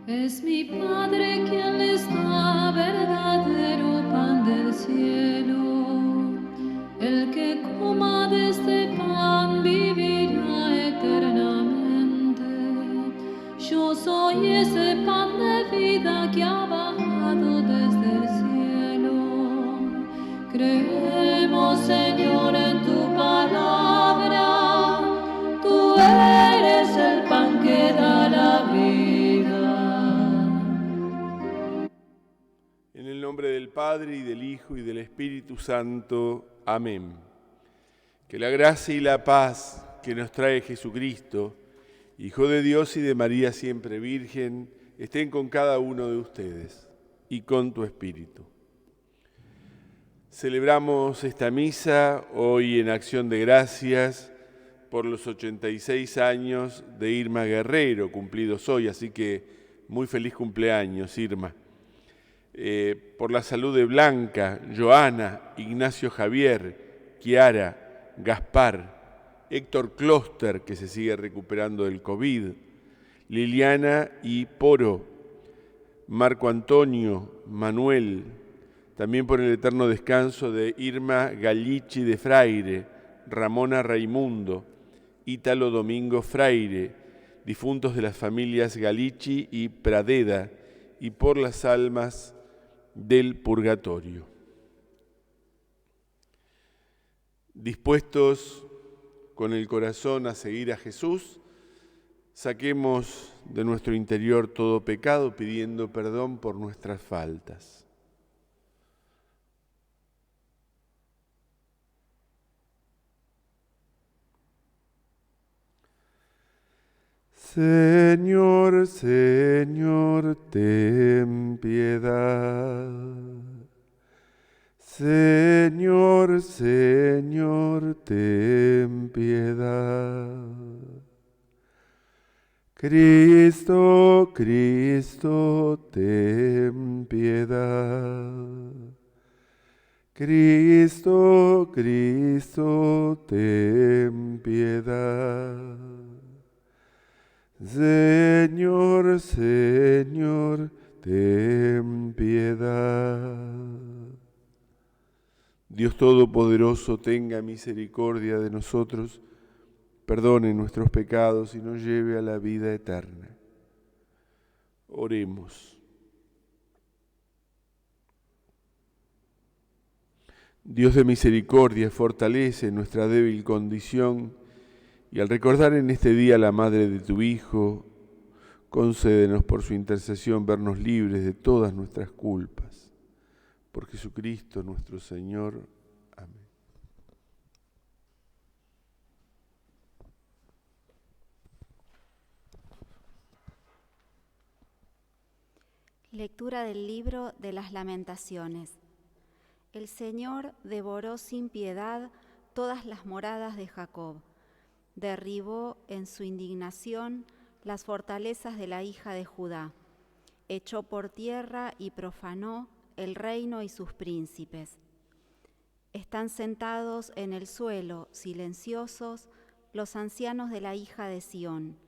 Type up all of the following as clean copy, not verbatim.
Es mi Padre quien les da verdadero pan del cielo. El que coma de este pan vivirá eternamente. Yo soy ese pan de vida que ha bajado desde el cielo. Creemos, Señor, en tu palabra. Tú eres el pan que da la vida. En el nombre del Padre, y del Hijo, y del Espíritu Santo. Amén. Que la gracia y la paz que nos trae Jesucristo, Hijo de Dios y de María siempre Virgen, estén con cada uno de ustedes y con tu Espíritu. Celebramos esta misa hoy en acción de gracias por los 86 años de Irma Guerrero, cumplidos hoy, así que muy feliz cumpleaños, Irma. Por la salud de Blanca, Joana, Ignacio Javier, Kiara, Gaspar, Héctor Kloster, que se sigue recuperando del COVID, Liliana y Poro, Marco Antonio, Manuel, también por el eterno descanso de Irma Gallici de Fraire, Ramona Raimundo, Ítalo Domingo Fraire, difuntos de las familias Gallici y Pradeda, y por las almas del purgatorio. Dispuestos con el corazón a seguir a Jesús, saquemos de nuestro interior todo pecado pidiendo perdón por nuestras faltas. Señor, Señor, ten piedad. Señor, Señor, ten piedad. Cristo, Cristo, ten piedad. Cristo, Cristo, ten piedad. Señor, Señor, ten piedad. Dios Todopoderoso, tenga misericordia de nosotros, perdone nuestros pecados y nos lleve a la vida eterna. Oremos. Dios de misericordia, fortalece nuestra débil condición y al recordar en este día a la Madre de tu Hijo, concédenos por su intercesión vernos libres de todas nuestras culpas. Por Jesucristo nuestro Señor. Amén. Lectura del libro de las Lamentaciones. El Señor devoró sin piedad todas las moradas de Jacob. Derribó en su indignación las fortalezas de la hija de Judá. Echó por tierra y profanó el reino y sus príncipes. Están sentados en el suelo, silenciosos, los ancianos de la hija de Sión.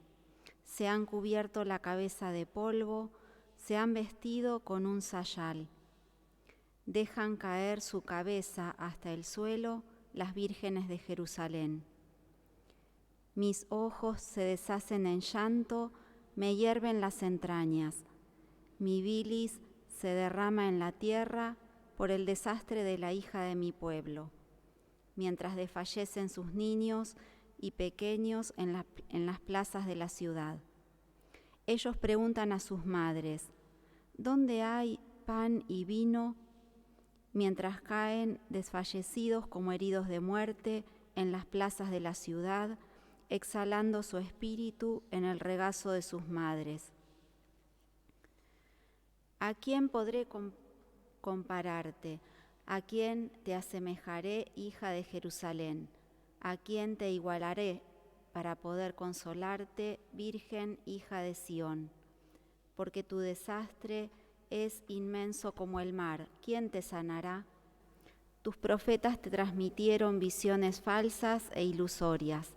Se han cubierto la cabeza de polvo, se han vestido con un sayal. Dejan caer su cabeza hasta el suelo las vírgenes de Jerusalén. Mis ojos se deshacen en llanto, me hierven las entrañas. Mi bilis se derrama en la tierra por el desastre de la hija de mi pueblo, mientras desfallecen sus niños y pequeños en las plazas de la ciudad. Ellos preguntan a sus madres, ¿dónde hay pan y vino? Mientras caen desfallecidos como heridos de muerte en las plazas de la ciudad, exhalando su espíritu en el regazo de sus madres. ¿A quién podré compararte? ¿A quién te asemejaré, hija de Jerusalén? ¿A quién te igualaré para poder consolarte, virgen, hija de Sión? Porque tu desastre es inmenso como el mar. ¿Quién te sanará? Tus profetas te transmitieron visiones falsas e ilusorias.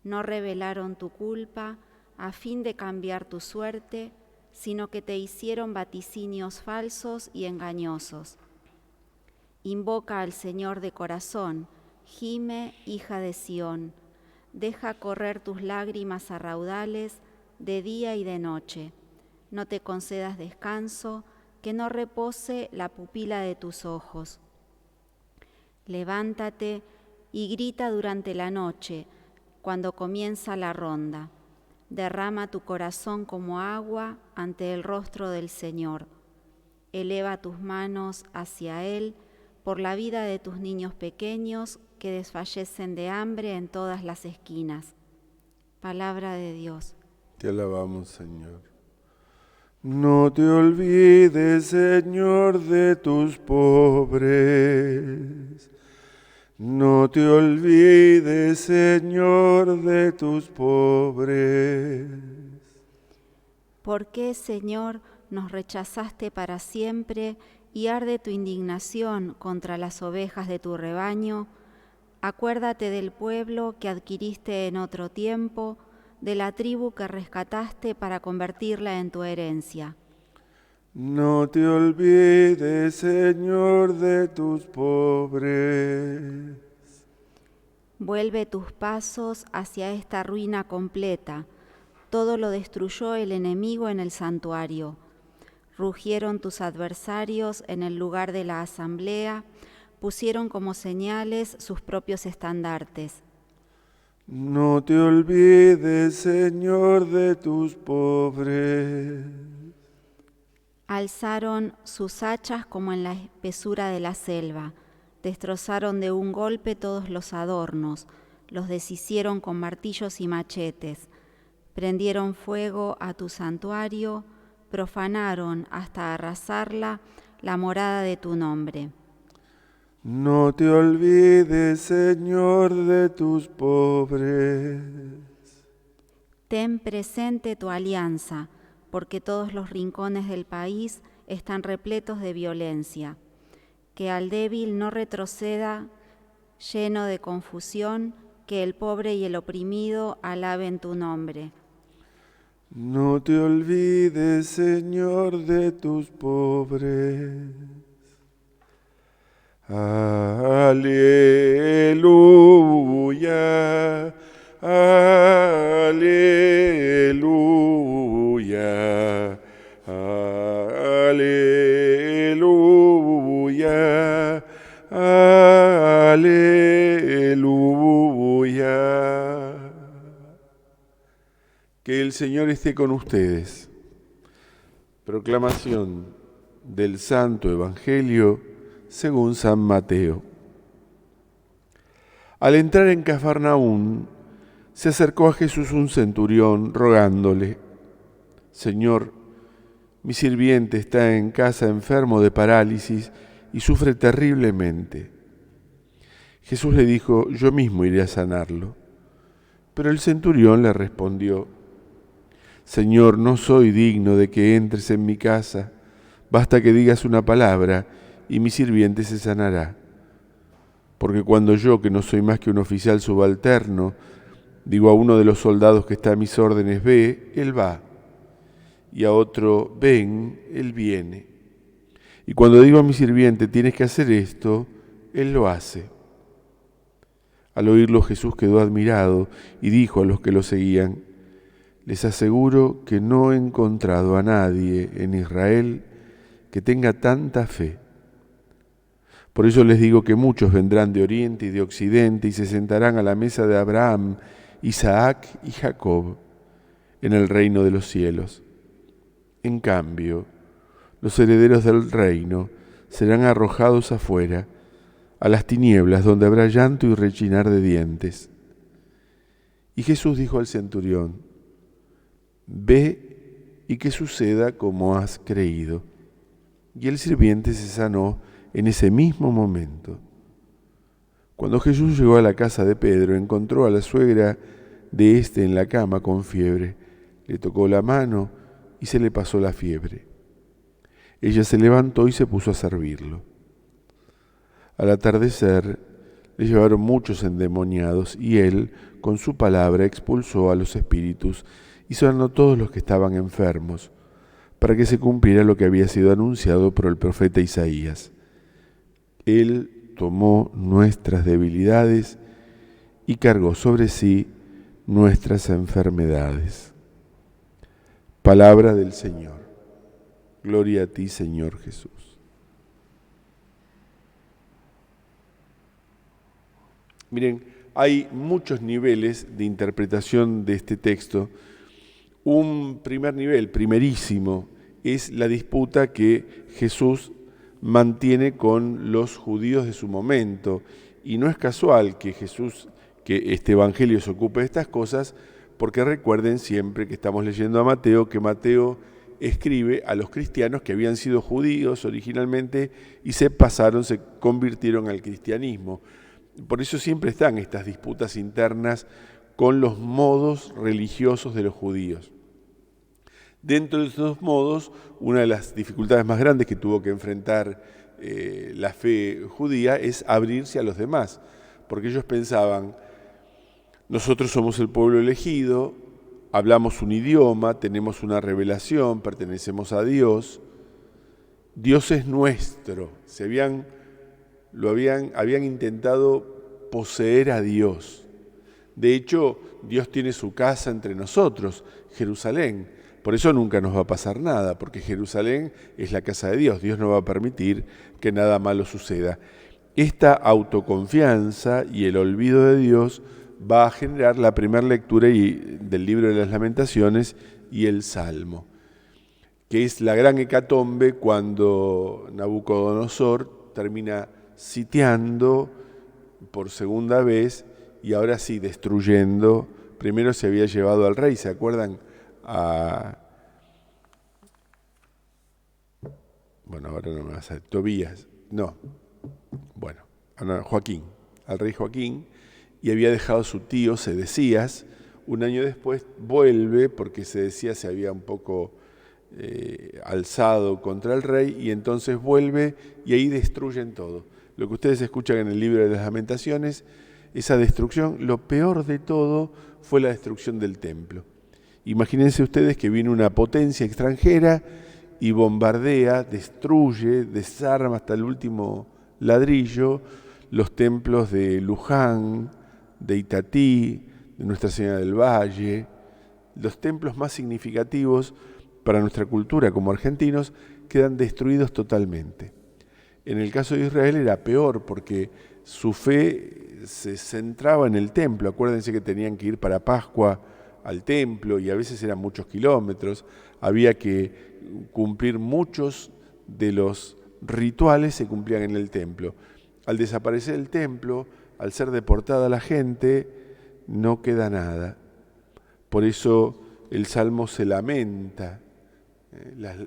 No revelaron tu culpa a fin de cambiar tu suerte, sino que te hicieron vaticinios falsos y engañosos. Invoca al Señor de corazón, gime, hija de Sión, deja correr tus lágrimas a raudales de día y de noche. No te concedas descanso, que no repose la pupila de tus ojos. Levántate y grita durante la noche, cuando comienza la ronda. Derrama tu corazón como agua ante el rostro del Señor. Eleva tus manos hacia Él por la vida de tus niños pequeños que desfallecen de hambre en todas las esquinas. Palabra de Dios. Te alabamos, Señor. No te olvides, Señor, de tus pobres. No te olvides, Señor, de tus pobres. ¿Por qué, Señor, nos rechazaste para siempre y arde tu indignación contra las ovejas de tu rebaño? Acuérdate del pueblo que adquiriste en otro tiempo, de la tribu que rescataste para convertirla en tu herencia. No te olvides, Señor, de tus pobres. Vuelve tus pasos hacia esta ruina completa. Todo lo destruyó el enemigo en el santuario. Rugieron tus adversarios en el lugar de la asamblea, pusieron como señales sus propios estandartes. No te olvides, Señor, de tus pobres. Alzaron sus hachas como en la espesura de la selva, destrozaron de un golpe todos los adornos, los deshicieron con martillos y machetes, prendieron fuego a tu santuario, profanaron hasta arrasarla la morada de tu nombre. No te olvides, Señor, de tus pobres. Ten presente tu alianza, porque todos los rincones del país están repletos de violencia. Que al débil no retroceda, lleno de confusión, que el pobre y el oprimido alaben tu nombre. No te olvides, Señor, de tus pobres. Aleluya, aleluya, aleluya, aleluya. Que el Señor esté con ustedes. Proclamación del Santo Evangelio según San Mateo. Al entrar en Cafarnaún, se acercó a Jesús un centurión rogándole: Señor, mi sirviente está en casa enfermo de parálisis y sufre terriblemente. Jesús le dijo: yo mismo iré a sanarlo. Pero el centurión le respondió: Señor, no soy digno de que entres en mi casa. Basta que digas una palabra y mi sirviente se sanará. Porque cuando yo, que no soy más que un oficial subalterno, digo a uno de los soldados que está a mis órdenes, ve, él va. Y a otro, ven, él viene. Y cuando digo a mi sirviente, tienes que hacer esto, él lo hace. Al oírlo, Jesús quedó admirado y dijo a los que lo seguían: les aseguro que no he encontrado a nadie en Israel que tenga tanta fe. Por eso les digo que muchos vendrán de oriente y de occidente y se sentarán a la mesa de Abraham, Isaac y Jacob en el reino de los cielos. En cambio, los herederos del reino serán arrojados afuera, a las tinieblas, donde habrá llanto y rechinar de dientes. Y Jesús dijo al centurión: ve y que suceda como has creído. Y el sirviente se sanó en ese mismo momento. Cuando Jesús llegó a la casa de Pedro, encontró a la suegra de éste en la cama con fiebre. Le tocó la mano y se le pasó la fiebre. Ella se levantó y se puso a servirlo. Al atardecer, le llevaron muchos endemoniados y él, con su palabra, expulsó a los espíritus y sanó a todos los que estaban enfermos, para que se cumpliera lo que había sido anunciado por el profeta Isaías. Él tomó nuestras debilidades y cargó sobre sí nuestras enfermedades. Palabra del Señor. Gloria a ti, Señor Jesús. Miren, hay muchos niveles de interpretación de este texto. Un primer nivel, primerísimo, es la disputa que Jesús mantiene con los judíos de su momento. Y no es casual que este Evangelio se ocupe de estas cosas, porque recuerden siempre que estamos leyendo a Mateo, que Mateo escribe a los cristianos que habían sido judíos originalmente y se convirtieron al cristianismo. Por eso siempre están estas disputas internas con los modos religiosos de los judíos. Dentro de esos modos, una de las dificultades más grandes que tuvo que enfrentar la fe judía es abrirse a los demás, porque ellos pensaban, nosotros somos el pueblo elegido, hablamos un idioma, tenemos una revelación, pertenecemos a Dios, Dios es nuestro. Habían intentado poseer a Dios. De hecho, Dios tiene su casa entre nosotros, Jerusalén. Por eso nunca nos va a pasar nada, porque Jerusalén es la casa de Dios. Dios no va a permitir que nada malo suceda. Esta autoconfianza y el olvido de Dios va a generar la primera lectura del libro de las Lamentaciones y el Salmo, que es la gran hecatombe cuando Nabucodonosor termina sitiando por segunda vez y ahora sí destruyendo. Primero se había llevado al rey, ¿se acuerdan? Ahora no me vas a... Joaquín, al rey Joaquín, y había dejado a su tío Sedecías. Un año después vuelve, porque Sedecías se había un poco alzado contra el rey, y entonces vuelve y ahí destruyen todo. Lo que ustedes escuchan en el libro de las Lamentaciones, esa destrucción, lo peor de todo fue la destrucción del templo. Imagínense ustedes que viene una potencia extranjera y bombardea, destruye, desarma hasta el último ladrillo los templos de Luján, de Itatí, de Nuestra Señora del Valle, los templos más significativos para nuestra cultura como argentinos quedan destruidos totalmente. En el caso de Israel era peor porque su fe se centraba en el templo. Acuérdense que tenían que ir para Pascua al templo y a veces eran muchos kilómetros. Había que cumplir muchos de los rituales, se cumplían en el templo. Al desaparecer el templo, al ser deportada la gente, no queda nada. Por eso el Salmo se lamenta.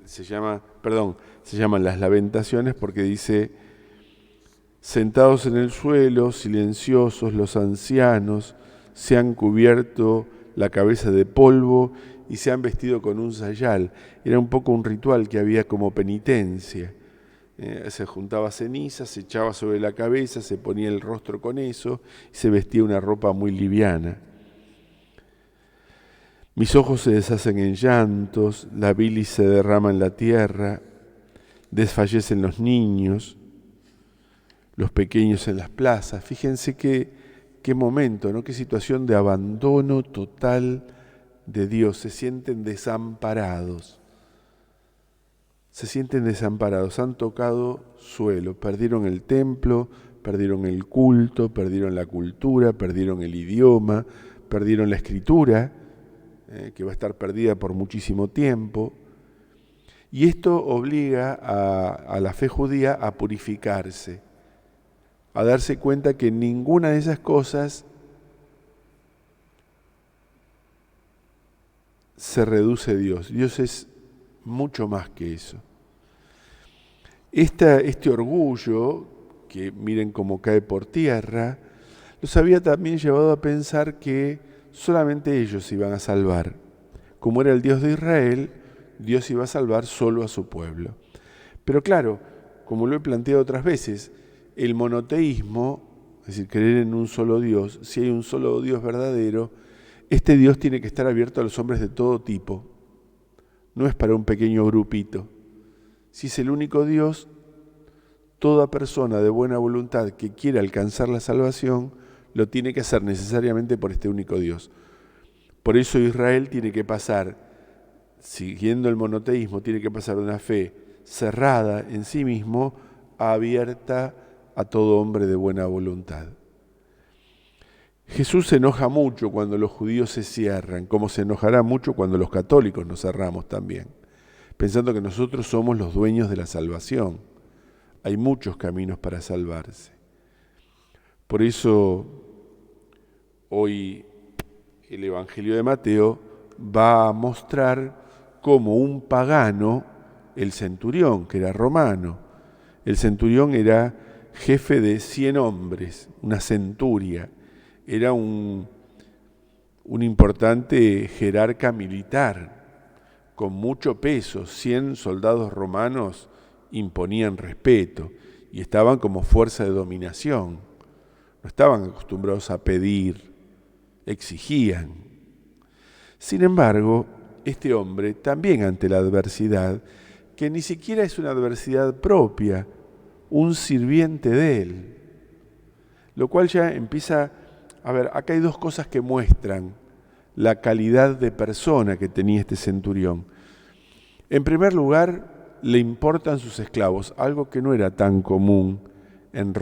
Se llaman las Lamentaciones porque dice: sentados en el suelo, silenciosos, los ancianos se han cubierto la cabeza de polvo y se han vestido con un sayal. Era un poco un ritual que había como penitencia. Se juntaba ceniza, se echaba sobre la cabeza, se ponía el rostro con eso y se vestía una ropa muy liviana. Mis ojos se deshacen en llantos, la bilis se derrama en la tierra, desfallecen los niños, los pequeños en las plazas. Fíjense qué momento, ¿no? Qué situación de abandono total de Dios. Se sienten desamparados. Han tocado suelo, perdieron el templo, perdieron el culto, perdieron la cultura, perdieron el idioma, perdieron la escritura, que va a estar perdida por muchísimo tiempo. Y esto obliga a la fe judía a purificarse, a darse cuenta que ninguna de esas cosas se reduce a Dios. Dios es mucho más que eso. Este orgullo, que miren cómo cae por tierra, los había también llevado a pensar que solamente ellos se iban a salvar. Como era el Dios de Israel, Dios iba a salvar solo a su pueblo. Pero claro, como lo he planteado otras veces, el monoteísmo, es decir, creer en un solo Dios, si hay un solo Dios verdadero, este Dios tiene que estar abierto a los hombres de todo tipo. no es para un pequeño grupito. Si es el único Dios, toda persona de buena voluntad que quiera alcanzar la salvación, lo tiene que hacer necesariamente por este único Dios. Por eso Israel tiene que pasar, siguiendo el monoteísmo, tiene que pasar de una fe cerrada en sí mismo a abierta a todo hombre de buena voluntad. Jesús se enoja mucho cuando los judíos se cierran, como se enojará mucho cuando los católicos nos cerramos también, pensando que nosotros somos los dueños de la salvación. Hay muchos caminos para salvarse. Por eso hoy el Evangelio de Mateo va a mostrar cómo un pagano, el centurión, que era romano, el centurión era jefe de 100 hombres, una centuria, era un importante jerarca militar, con mucho peso. 100 soldados romanos imponían respeto y estaban como fuerza de dominación. No estaban acostumbrados a pedir, exigían. Sin embargo, este hombre también ante la adversidad, que ni siquiera es una adversidad propia, un sirviente de él, lo cual ya empieza. A ver, acá hay dos cosas que muestran la calidad de persona que tenía este centurión. En primer lugar, le importan sus esclavos, algo que no era tan común en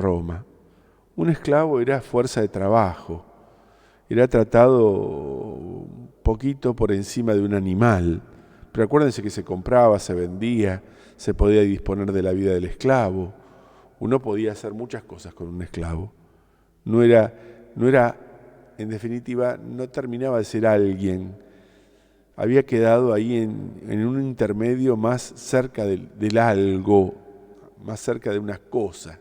Un esclavo era fuerza de trabajo, era tratado un poquito por encima de un animal. Pero acuérdense que se compraba, se vendía, se podía disponer de la vida del esclavo. Uno podía hacer muchas cosas con un esclavo. No era, en definitiva, no terminaba de ser alguien. Había quedado ahí en un intermedio más cerca del algo, más cerca de una cosa.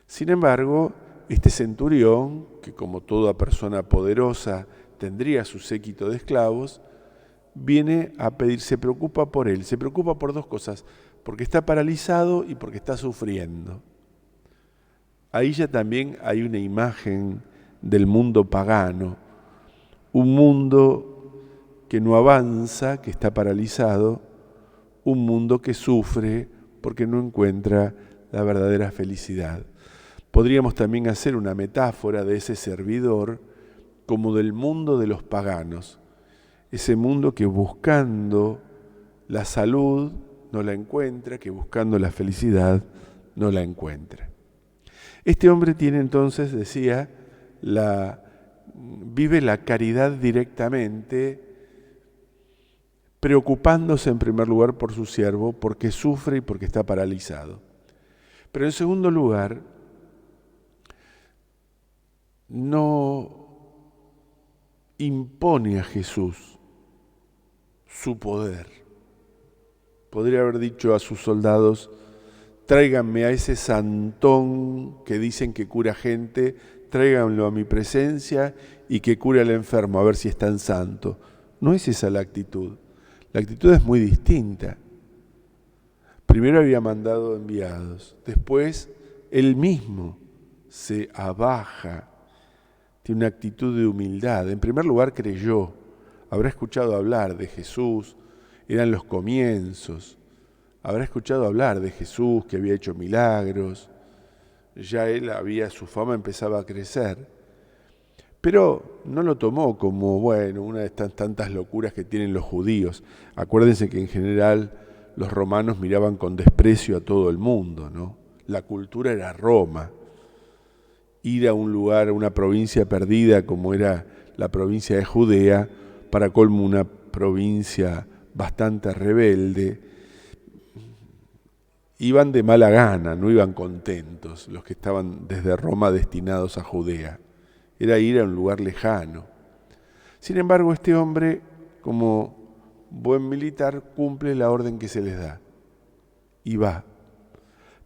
Sin embargo, este centurión, que como toda persona poderosa tendría su séquito de esclavos, viene a pedir, se preocupa por él, se preocupa por dos cosas, porque está paralizado y porque está sufriendo. Ahí ya también hay una imagen del mundo pagano, un mundo que no avanza, que está paralizado, un mundo que sufre porque no encuentra la verdadera felicidad. Podríamos también hacer una metáfora de ese servidor como del mundo de los paganos, ese mundo que buscando la salud no la encuentra, que buscando la felicidad no la encuentra. Este hombre tiene entonces, decía, vive la caridad directamente, preocupándose en primer lugar por su siervo, porque sufre y porque está paralizado. Pero en segundo lugar, no impone a Jesús su poder. Podría haber dicho a sus soldados: tráiganme a ese santón que dicen que cura gente, tráiganlo a mi presencia y que cure al enfermo, a ver si es tan santo. No es esa la actitud. La actitud es muy distinta. Primero había mandado enviados, después él mismo se abaja, tiene una actitud de humildad. En primer lugar creyó, habrá escuchado hablar de Jesús, eran los comienzos, habrá escuchado hablar de Jesús que había hecho milagros, ya su fama empezaba a crecer, pero no lo tomó como, una de estas tantas locuras que tienen los judíos. Acuérdense que en general los romanos miraban con desprecio a todo el mundo, ¿no? La cultura era Roma. Ir a un lugar, a una provincia perdida como era la provincia de Judea, para colmo una provincia bastante rebelde, iban de mala gana, no iban contentos los que estaban desde Roma destinados a Judea. Era ir a un lugar lejano. Sin embargo, este hombre, como buen militar, cumple la orden que se les da y va.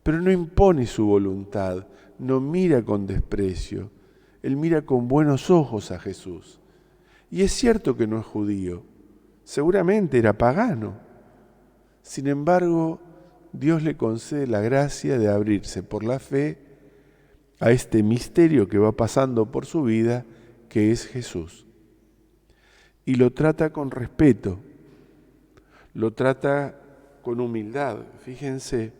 Pero no impone su voluntad, no mira con desprecio, él mira con buenos ojos a Jesús. Y es cierto que no es judío, seguramente era pagano. Sin embargo, Dios le concede la gracia de abrirse por la fe a este misterio que va pasando por su vida, que es Jesús. Y lo trata con respeto, lo trata con humildad. Fíjense,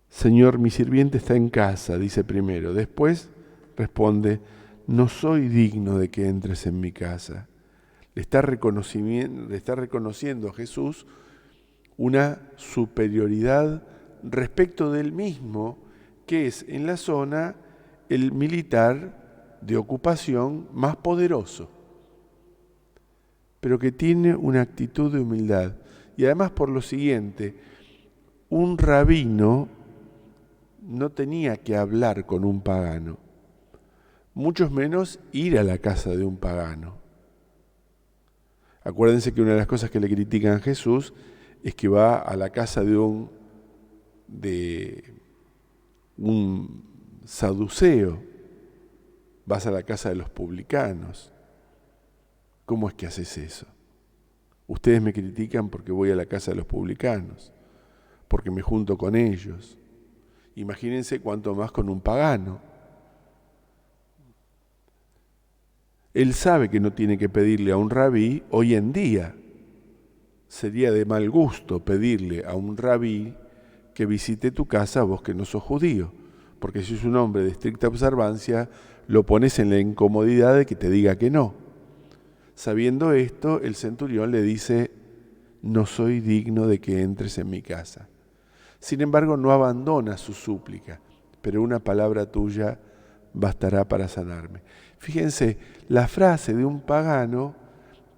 Señor, mi sirviente está en casa, dice primero. Después responde, no soy digno de que entres en mi casa. Le está reconociendo a Jesús una superioridad respecto del mismo, que es en la zona el militar de ocupación más poderoso, pero que tiene una actitud de humildad. Y además por lo siguiente, un rabino no tenía que hablar con un pagano, mucho menos ir a la casa de un pagano. Acuérdense que una de las cosas que le critican a Jesús es que va a la casa de un saduceo, vas a la casa de los publicanos. ¿Cómo es que haces eso? Ustedes me critican porque voy a la casa de los publicanos, porque me junto con ellos. Imagínense cuánto más con un pagano. Él sabe que no tiene que pedirle a un rabí hoy en día. Sería de mal gusto pedirle a un rabí que visite tu casa vos que no sos judío, porque si es un hombre de estricta observancia, lo pones en la incomodidad de que te diga que no. Sabiendo esto, el centurión le dice, no soy digno de que entres en mi casa. Sin embargo, no abandona su súplica, pero una palabra tuya bastará para sanarme. Fíjense, la frase de un pagano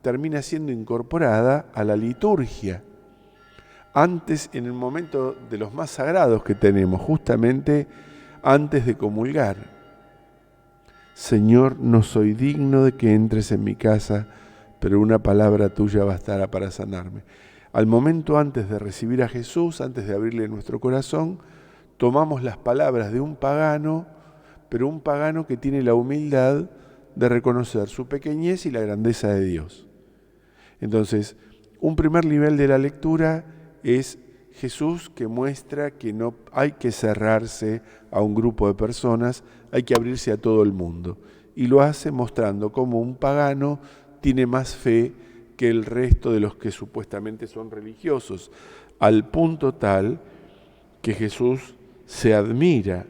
termina siendo incorporada a la liturgia. Antes, en el momento de los más sagrados que tenemos, justamente antes de comulgar. Señor, no soy digno de que entres en mi casa, pero una palabra tuya bastará para sanarme. Al momento antes de recibir a Jesús, antes de abrirle nuestro corazón, tomamos las palabras de un pagano, pero un pagano que tiene la humildad de reconocer su pequeñez y la grandeza de Dios. Entonces, un primer nivel de la lectura es Jesús que muestra que no hay que cerrarse a un grupo de personas, hay que abrirse a todo el mundo. Y lo hace mostrando cómo un pagano tiene más fe que el resto de los que supuestamente son religiosos, al punto tal que Jesús se admira.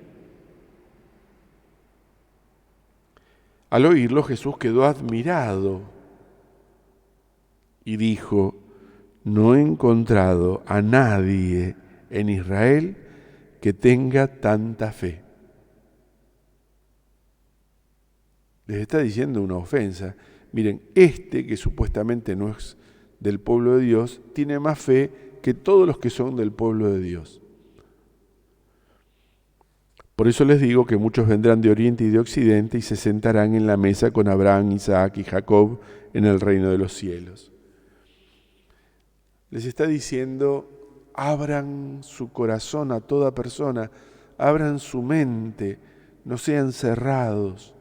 Al oírlo, Jesús quedó admirado y dijo, no he encontrado a nadie en Israel que tenga tanta fe. Les está diciendo una ofensa. Miren, que supuestamente no es del pueblo de Dios, tiene más fe que todos los que son del pueblo de Dios. Por eso les digo que muchos vendrán de oriente y de occidente y se sentarán en la mesa con Abraham, Isaac y Jacob en el reino de los cielos. Les está diciendo, abran su corazón a toda persona, abran su mente, no sean cerrados,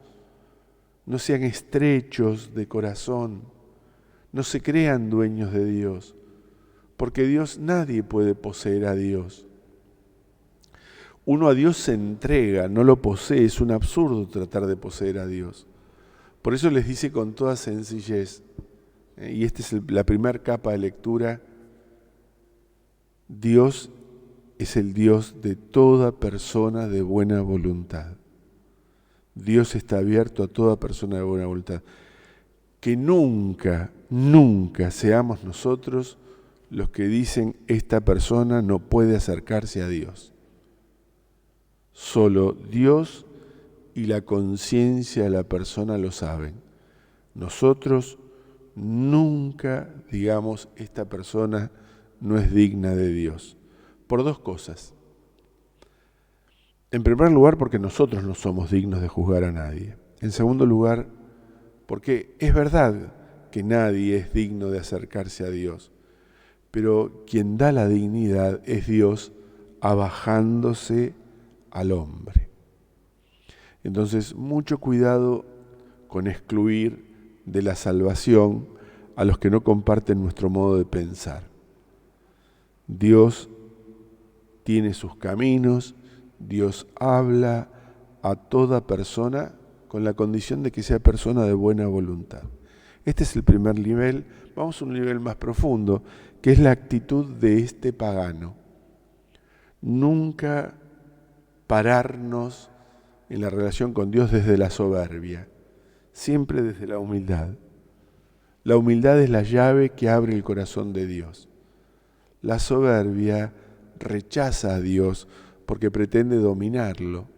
no sean estrechos de corazón, no se crean dueños de Dios, porque Dios, nadie puede poseer a Dios. Uno a Dios se entrega, no lo posee, es un absurdo tratar de poseer a Dios. Por eso les dice con toda sencillez, y esta es la primera capa de lectura, Dios es el Dios de toda persona de buena voluntad. Dios está abierto a toda persona de buena voluntad. Que nunca, nunca seamos nosotros los que dicen esta persona no puede acercarse a Dios. Solo Dios y la conciencia de la persona lo saben. Nosotros nunca digamos esta persona no es digna de Dios. Por dos cosas. En primer lugar, porque nosotros no somos dignos de juzgar a nadie. En segundo lugar, porque es verdad que nadie es digno de acercarse a Dios. Pero quien da la dignidad es Dios abajándose al hombre. Entonces, mucho cuidado con excluir de la salvación a los que no comparten nuestro modo de pensar. Dios tiene sus caminos, Dios habla a toda persona con la condición de que sea persona de buena voluntad. Este es el primer nivel. Vamos a un nivel más profundo, que es la actitud de este pagano. Nunca pararnos en la relación con Dios desde la soberbia, siempre desde la humildad. La humildad es la llave que abre el corazón de Dios. La soberbia rechaza a Dios porque pretende dominarlo.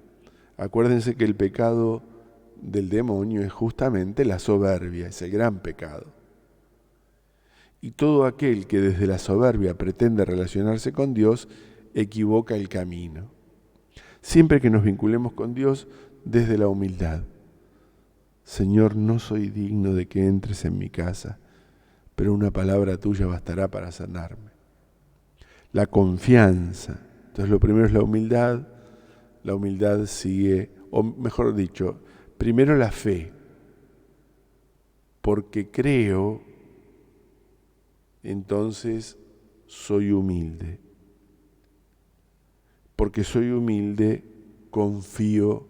Acuérdense que el pecado del demonio es justamente la soberbia, es el gran pecado. Y todo aquel que desde la soberbia pretende relacionarse con Dios, equivoca el camino. Siempre que nos vinculemos con Dios desde la humildad. Señor, no soy digno de que entres en mi casa, pero una palabra tuya bastará para sanarme. La confianza. Entonces lo primero es la humildad. La humildad sigue, o mejor dicho, primero la fe. Porque creo, entonces soy humilde. Porque soy humilde, confío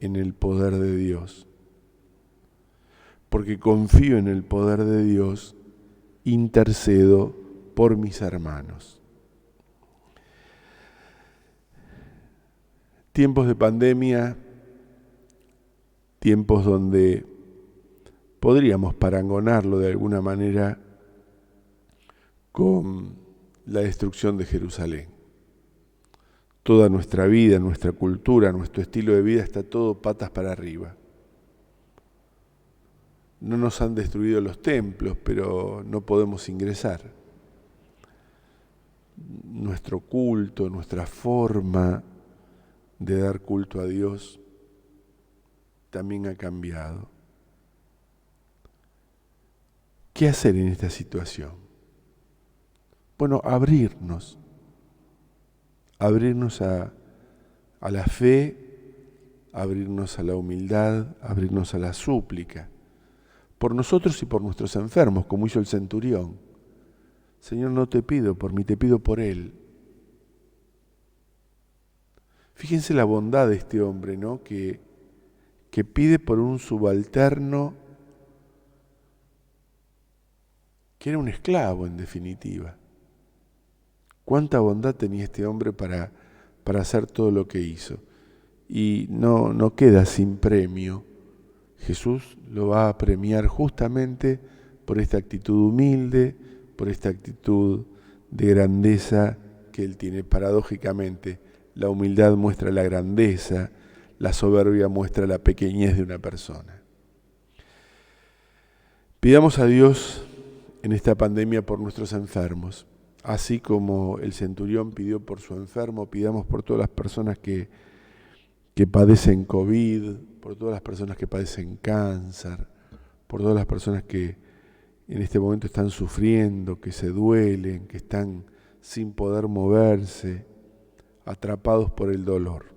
en el poder de Dios. Porque confío en el poder de Dios, intercedo por mis hermanos. Tiempos de pandemia, tiempos donde podríamos parangonarlo de alguna manera con la destrucción de Jerusalén. Toda nuestra vida, nuestra cultura, nuestro estilo de vida está todo patas para arriba. No nos han destruido los templos, pero no podemos ingresar. Nuestro culto, nuestra forma de dar culto a Dios también ha cambiado. ¿Qué hacer en esta situación? Bueno, abrirnos a la fe, abrirnos a la humildad, abrirnos a la súplica, por nosotros y por nuestros enfermos, como hizo el centurión. Señor, no te pido por mí, te pido por él. Fíjense la bondad de este hombre, ¿no? Que pide por un subalterno que era un esclavo, en definitiva. Cuánta bondad tenía este hombre para hacer todo lo que hizo. Y no queda sin premio. Jesús lo va a premiar justamente por esta actitud humilde, por esta actitud de grandeza que él tiene. Paradójicamente, la humildad muestra la grandeza, la soberbia muestra la pequeñez de una persona. Pidamos a Dios en esta pandemia por nuestros enfermos. Así como el centurión pidió por su enfermo, pidamos por todas las personas que padecen COVID, por todas las personas que padecen cáncer, por todas las personas que en este momento están sufriendo, que se duelen, que están sin poder moverse, atrapados por el dolor.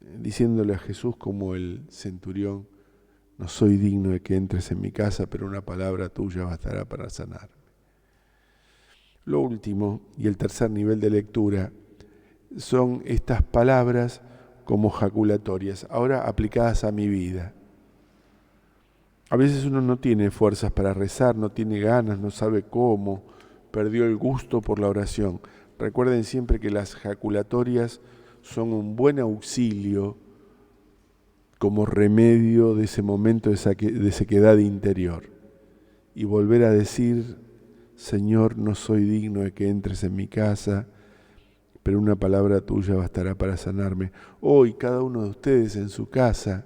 Diciéndole a Jesús como el centurión, no soy digno de que entres en mi casa, pero una palabra tuya bastará para sanarme. Lo último y el tercer nivel de lectura son estas palabras como jaculatorias, ahora aplicadas a mi vida. A veces uno no tiene fuerzas para rezar, no tiene ganas, no sabe cómo, perdió el gusto por la oración. Recuerden siempre que las jaculatorias son un buen auxilio como remedio de ese momento de sequedad interior. Y volver a decir, Señor, no soy digno de que entres en mi casa, pero una palabra tuya bastará para sanarme. Hoy cada uno de ustedes en su casa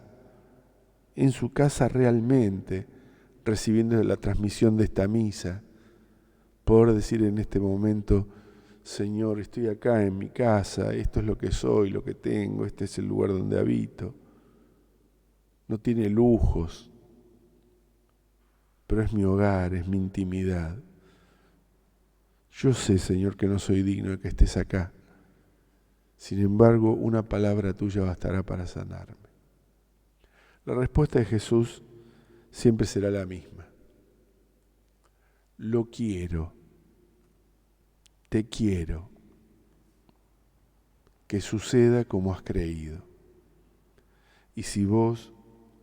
realmente, recibiendo la transmisión de esta misa, poder decir en este momento, Señor, estoy acá en mi casa, esto es lo que soy, lo que tengo, este es el lugar donde habito. No tiene lujos, pero es mi hogar, es mi intimidad. Yo sé, Señor, que no soy digno de que estés acá. Sin embargo, una palabra tuya bastará para sanarme. La respuesta de Jesús siempre será la misma. Lo quiero, te quiero, que suceda como has creído. Y si vos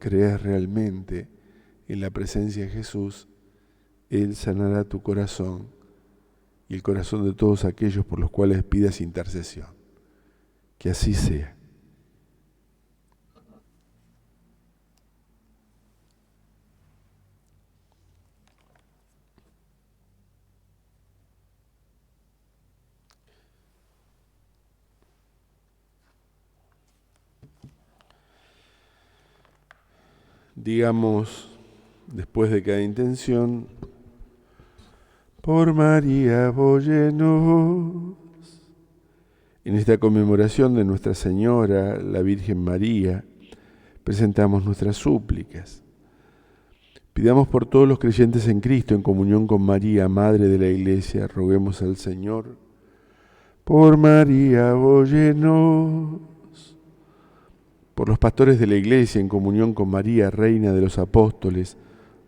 crees realmente en la presencia de Jesús, Él sanará tu corazón y el corazón de todos aquellos por los cuales pidas intercesión. Que así sea. Digamos, después de cada intención, por María Boyenos. En esta conmemoración de Nuestra Señora, la Virgen María, presentamos nuestras súplicas. Pidamos por todos los creyentes en Cristo, en comunión con María, Madre de la Iglesia, roguemos al Señor. Por María Boyenos. Por los pastores de la Iglesia, en comunión con María, Reina de los Apóstoles,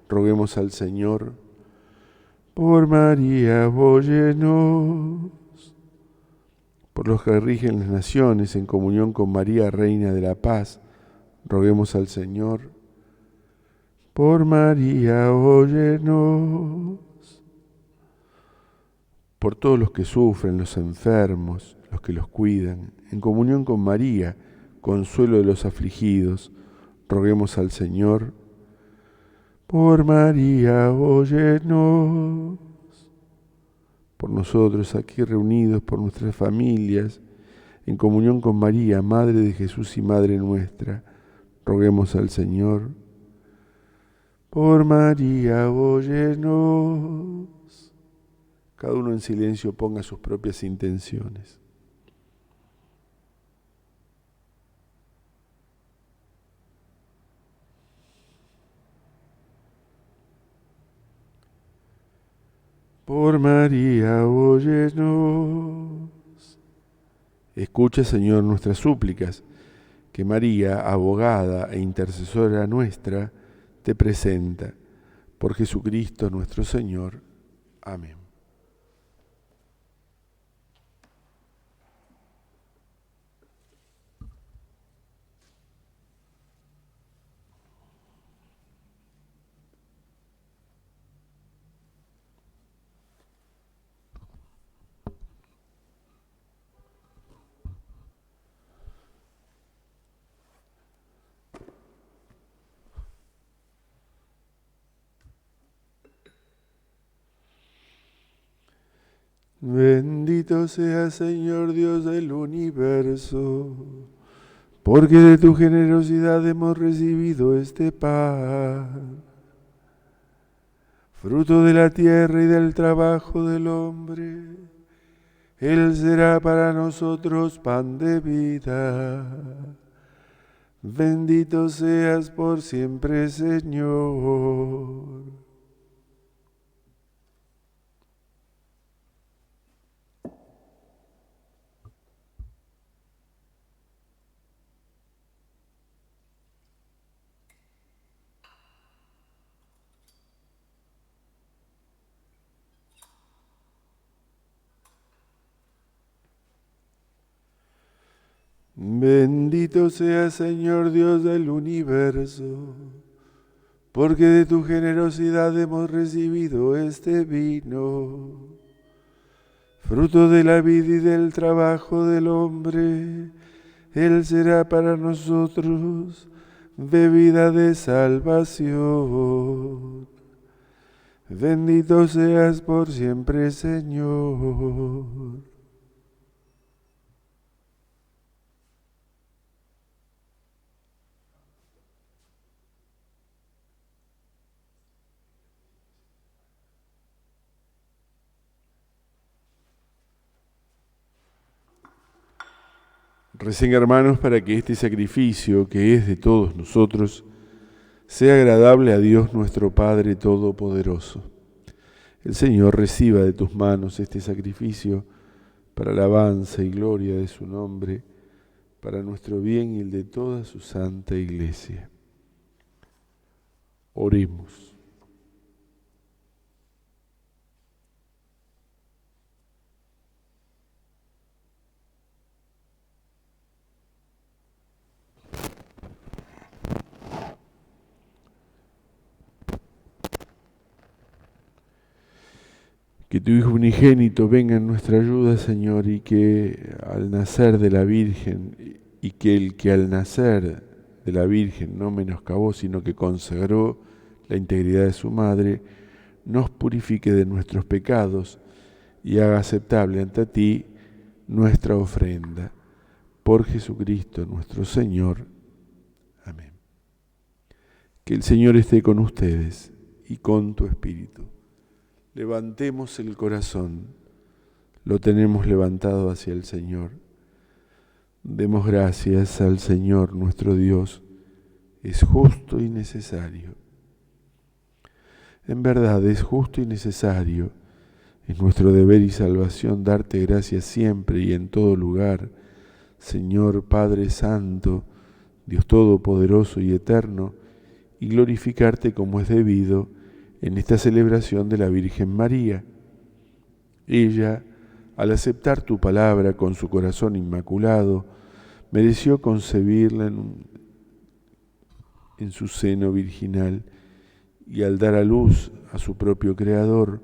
roguemos al Señor. Por María Boyenos. Por los que rigen las naciones, en comunión con María, Reina de la Paz, roguemos al Señor. Por María Boyenos. Por todos los que sufren, los enfermos, los que los cuidan, en comunión con María, consuelo de los afligidos, roguemos al Señor. Por María Boyenos. Por nosotros aquí reunidos, por nuestras familias, en comunión con María, Madre de Jesús y Madre nuestra, roguemos al Señor. Por María Boyenos. Cada uno en silencio ponga sus propias intenciones. Por María Boyenos. Escucha, Señor, nuestras súplicas, que María, abogada e intercesora nuestra, te presenta. Por Jesucristo nuestro Señor. Amén. Bendito sea, Señor Dios del universo, porque de tu generosidad hemos recibido este pan, fruto de la tierra y del trabajo del hombre. Él será para nosotros pan de vida. Bendito seas por siempre, Señor. Bendito sea, Señor Dios del universo, porque de tu generosidad hemos recibido este vino, fruto de la vida y del trabajo del hombre. Él será para nosotros bebida de salvación. Bendito seas por siempre, Señor. Recen, hermanos, para que este sacrificio, que es de todos nosotros, sea agradable a Dios nuestro Padre Todopoderoso. El Señor reciba de tus manos este sacrificio para alabanza y gloria de su nombre, para nuestro bien y el de toda su santa Iglesia. Oremos. Que tu Hijo unigénito venga en nuestra ayuda, Señor, y que al nacer de la Virgen, y que el que al nacer de la Virgen no menoscabó, sino que consagró la integridad de su madre, nos purifique de nuestros pecados y haga aceptable ante ti nuestra ofrenda. Por Jesucristo nuestro Señor. Amén. Que el Señor esté con ustedes y con tu espíritu. Levantemos el corazón, lo tenemos levantado hacia el Señor. Demos gracias al Señor nuestro Dios, es justo y necesario. En verdad es justo y necesario, es nuestro deber y salvación darte gracias siempre y en todo lugar, Señor Padre Santo, Dios Todopoderoso y Eterno, y glorificarte como es debido en esta celebración de la Virgen María. Ella, al aceptar tu palabra con su corazón inmaculado, mereció concebirla en su seno virginal y al dar a luz a su propio Creador,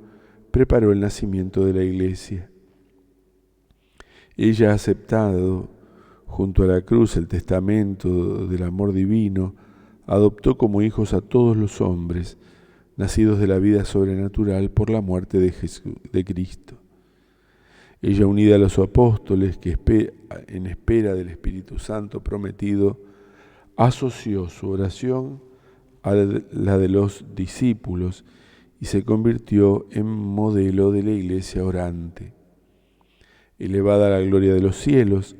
preparó el nacimiento de la Iglesia. Ella ha aceptado junto a la cruz el testamento del amor divino, adoptó como hijos a todos los hombres, nacidos de la vida sobrenatural por la muerte de Cristo. Ella, unida a los apóstoles que en espera del Espíritu Santo prometido, asoció su oración a la de los discípulos y se convirtió en modelo de la Iglesia orante. Elevada a la gloria de los cielos,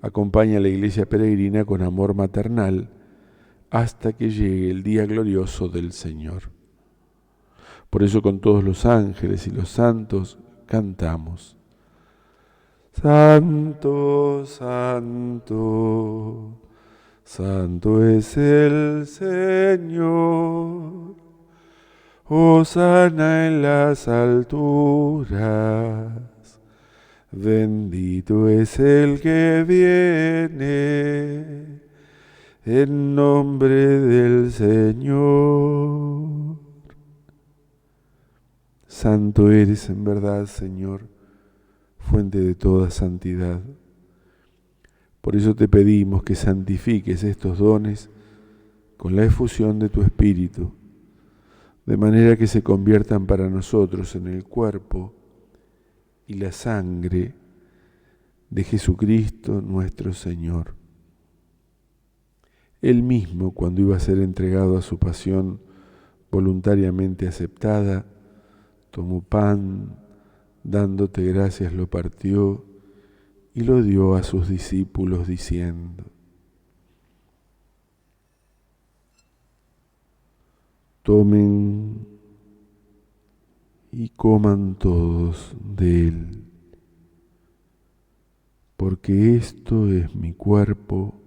acompaña a la Iglesia peregrina con amor maternal hasta que llegue el día glorioso del Señor. Por eso con todos los ángeles y los santos cantamos. Santo, santo, santo es el Señor. Hosana en las alturas. Bendito es el que viene en nombre del Señor. Santo eres en verdad, Señor, fuente de toda santidad. Por eso te pedimos que santifiques estos dones con la efusión de tu Espíritu, de manera que se conviertan para nosotros en el cuerpo y la sangre de Jesucristo nuestro Señor. Él mismo, cuando iba a ser entregado a su pasión voluntariamente aceptada, tomó pan, dándote gracias lo partió y lo dio a sus discípulos diciendo: tomen y coman todos de él, porque esto es mi cuerpo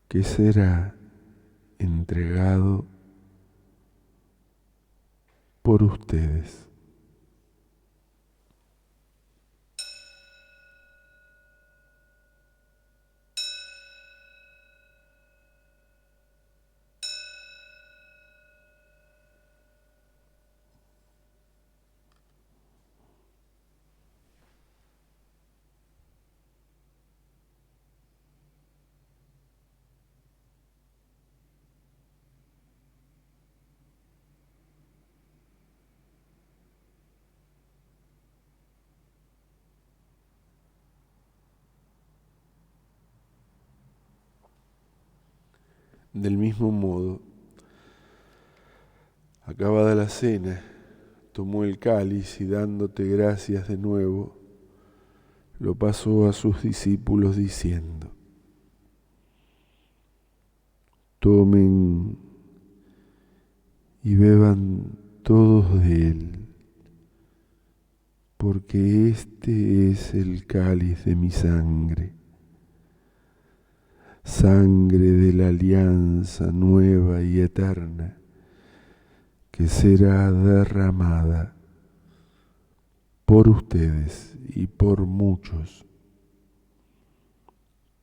que será entregado por ustedes. Del mismo modo, acabada la cena, tomó el cáliz y dándote gracias de nuevo, lo pasó a sus discípulos diciendo: tomen y beban todos de él, porque este es el cáliz de mi sangre, sangre de la alianza nueva y eterna, que será derramada por ustedes y por muchos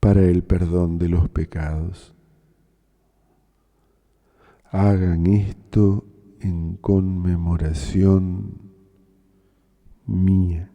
para el perdón de los pecados. Hagan esto en conmemoración mía.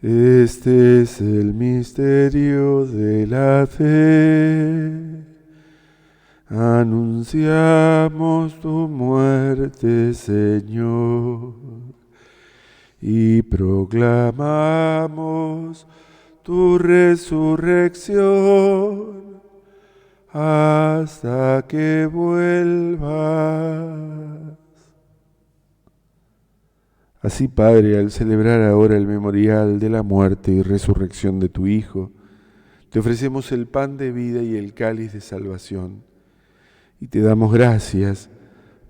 Este es el misterio de la fe. Anunciamos tu muerte, Señor, y proclamamos tu resurrección hasta que vuelvas. Así, Padre, al celebrar ahora el memorial de la muerte y resurrección de tu Hijo, te ofrecemos el pan de vida y el cáliz de salvación, y te damos gracias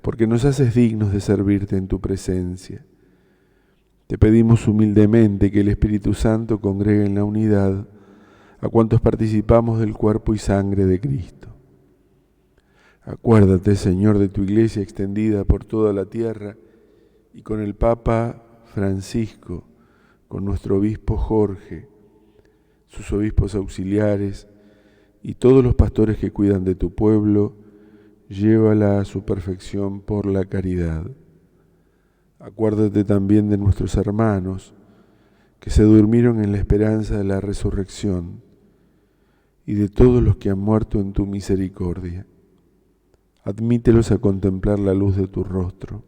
porque nos haces dignos de servirte en tu presencia. Te pedimos humildemente que el Espíritu Santo congregue en la unidad a cuantos participamos del cuerpo y sangre de Cristo. Acuérdate, Señor, de tu Iglesia extendida por toda la tierra, y con el Papa Francisco, con nuestro obispo Jorge, sus obispos auxiliares y todos los pastores que cuidan de tu pueblo, llévala a su perfección por la caridad. Acuérdate también de nuestros hermanos que se durmieron en la esperanza de la resurrección y de todos los que han muerto en tu misericordia. Admítelos a contemplar la luz de tu rostro.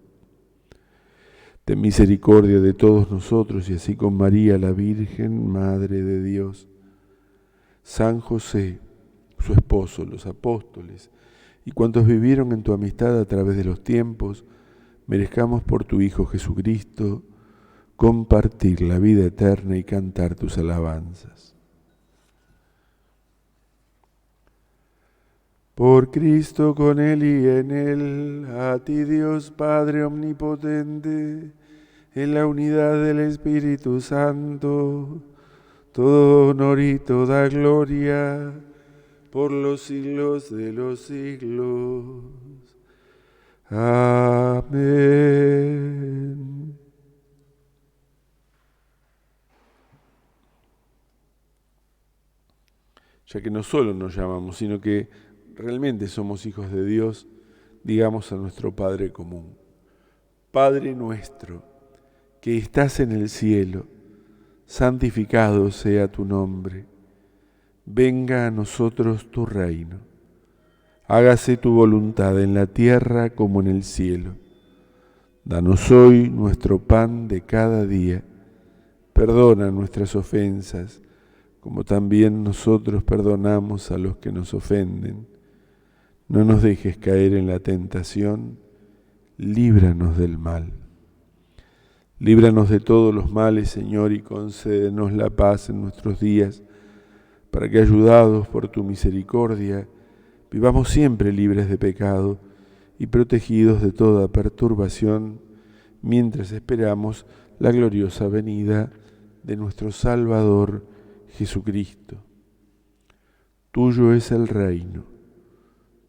Ten misericordia de todos nosotros y así con María, la Virgen, Madre de Dios, San José, su esposo, los apóstoles y cuantos vivieron en tu amistad a través de los tiempos, merezcamos por tu Hijo Jesucristo compartir la vida eterna y cantar tus alabanzas. Por Cristo, con Él y en Él, a ti Dios Padre Omnipotente, en la unidad del Espíritu Santo, todo honor y toda gloria, por los siglos de los siglos. Amén. Ya que no solo nos llamamos, sino que realmente somos hijos de Dios, digamos a nuestro Padre común: Padre nuestro, que estás en el cielo, santificado sea tu nombre. Venga a nosotros tu reino. Hágase tu voluntad en la tierra como en el cielo. Danos hoy nuestro pan de cada día. Perdona nuestras ofensas, como también nosotros perdonamos a los que nos ofenden. No nos dejes caer en la tentación, líbranos del mal. Líbranos de todos los males, Señor, y concédenos la paz en nuestros días, para que, ayudados por tu misericordia, vivamos siempre libres de pecado y protegidos de toda perturbación, mientras esperamos la gloriosa venida de nuestro Salvador Jesucristo. Tuyo es el reino,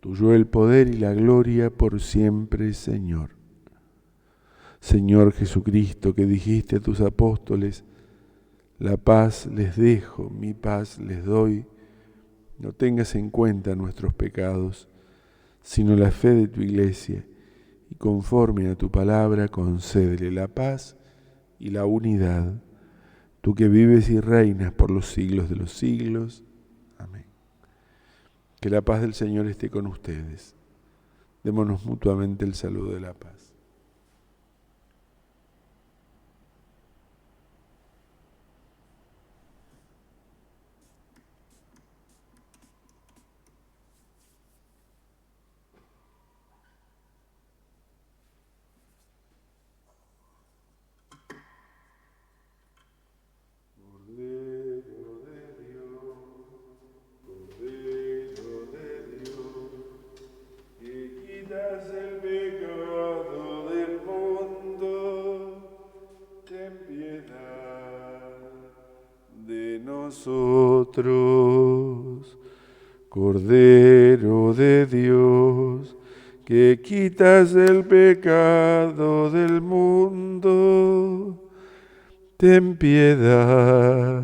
tuyo el poder y la gloria por siempre, Señor. Señor Jesucristo, que dijiste a tus apóstoles: la paz les dejo, mi paz les doy, no tengas en cuenta nuestros pecados, sino la fe de tu Iglesia, y conforme a tu palabra concédele la paz y la unidad, tú que vives y reinas por los siglos de los siglos. Amén. Que la paz del Señor esté con ustedes. Démonos mutuamente el saludo de la paz. El pecado nosotros. Cordero de Dios, que quitas el pecado del mundo, ten piedad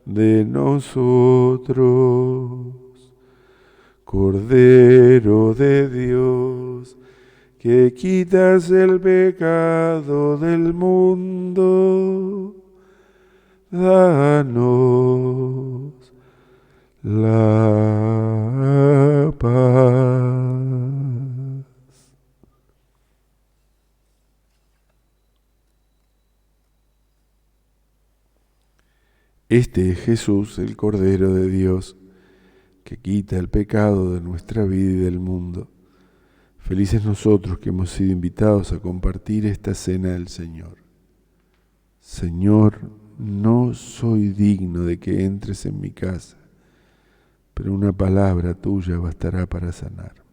de nosotros. Cordero de Dios, que quitas el pecado del mundo, danos la paz. Este es Jesús, el Cordero de Dios, que quita el pecado de nuestra vida y del mundo. Felices nosotros que hemos sido invitados a compartir esta cena del Señor. Señor, no soy digno de que entres en mi casa, pero una palabra tuya bastará para sanar.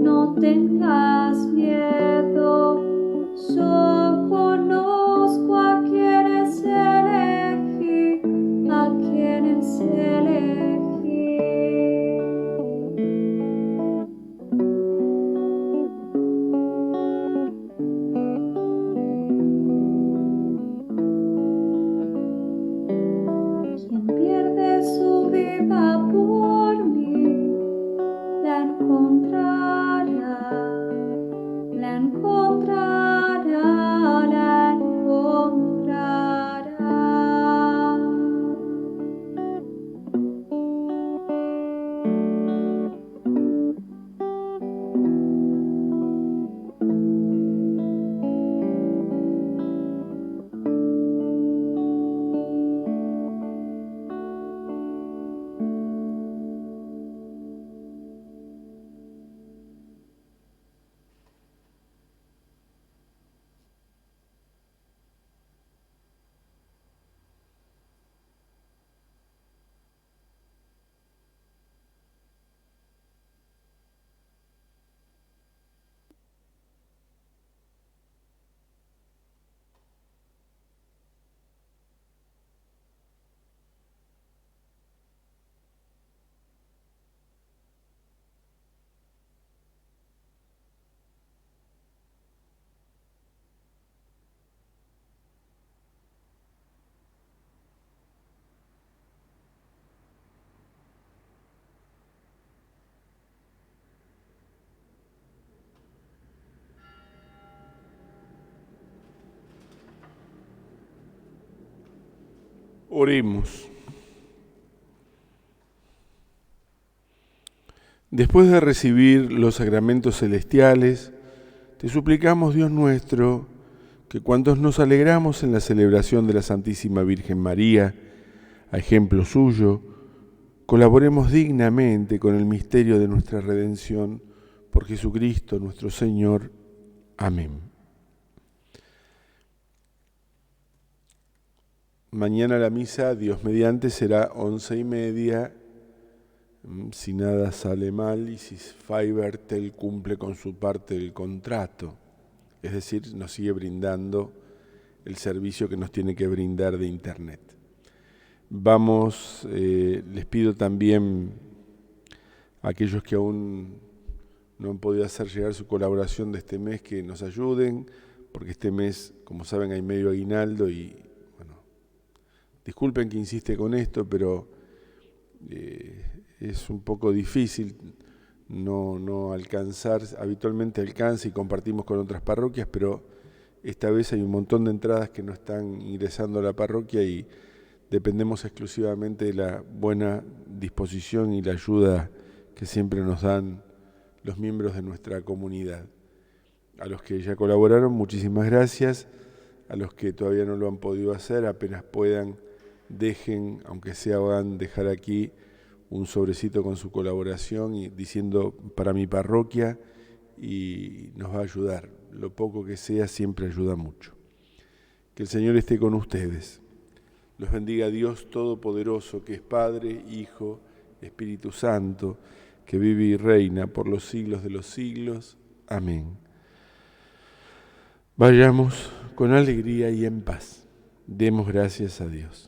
No tengas miedo, yo conozco Oremos. Después de recibir los sacramentos celestiales, te suplicamos, Dios nuestro, que cuantos nos alegramos en la celebración de la Santísima Virgen María, a ejemplo suyo, colaboremos dignamente con el misterio de nuestra redención por Jesucristo nuestro Señor. Amén. Mañana la misa, Dios mediante, será 11:30, si nada sale mal y si Fivertel cumple con su parte del contrato, es decir, nos sigue brindando el servicio que nos tiene que brindar de internet. Les pido también a aquellos que aún no han podido hacer llegar su colaboración de este mes que nos ayuden, porque este mes, como saben, hay medio aguinaldo y, bueno, disculpen que insiste con esto, pero es un poco difícil no alcanzar. Habitualmente alcanza y compartimos con otras parroquias, pero esta vez hay un montón de entradas que no están ingresando a la parroquia y dependemos exclusivamente de la buena disposición y la ayuda que siempre nos dan los miembros de nuestra comunidad. A los que ya colaboraron, muchísimas gracias. A los que todavía no lo han podido hacer, apenas puedan, dejen, aunque sea, van a dejar aquí un sobrecito con su colaboración y diciendo para mi parroquia, y nos va a ayudar. Lo poco que sea siempre ayuda mucho. Que el Señor esté con ustedes. Los bendiga Dios Todopoderoso, que es Padre, Hijo, Espíritu Santo, que vive y reina por los siglos de los siglos. Amén. Vayamos con alegría y en paz. Demos gracias a Dios.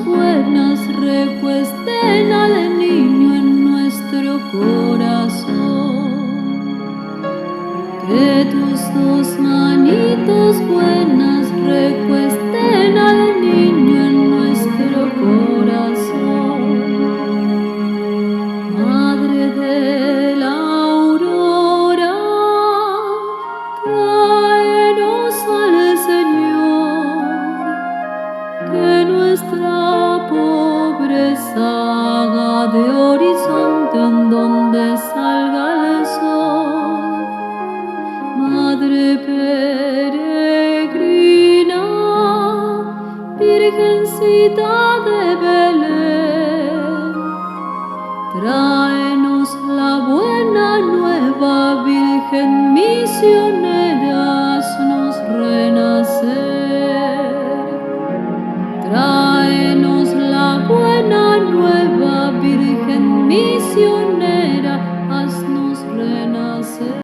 Buenas recuesten al niño en nuestro corazón. Que tus dos manitos buenas recuesten al niño en nuestro corazón. Madre de la aurora, tráenos al Señor, que nuestra pobreza haga de horizonte en donde salga el sol. Madre peregrina, Virgencita de Belén, tráenos la buena nueva, Virgen misionera.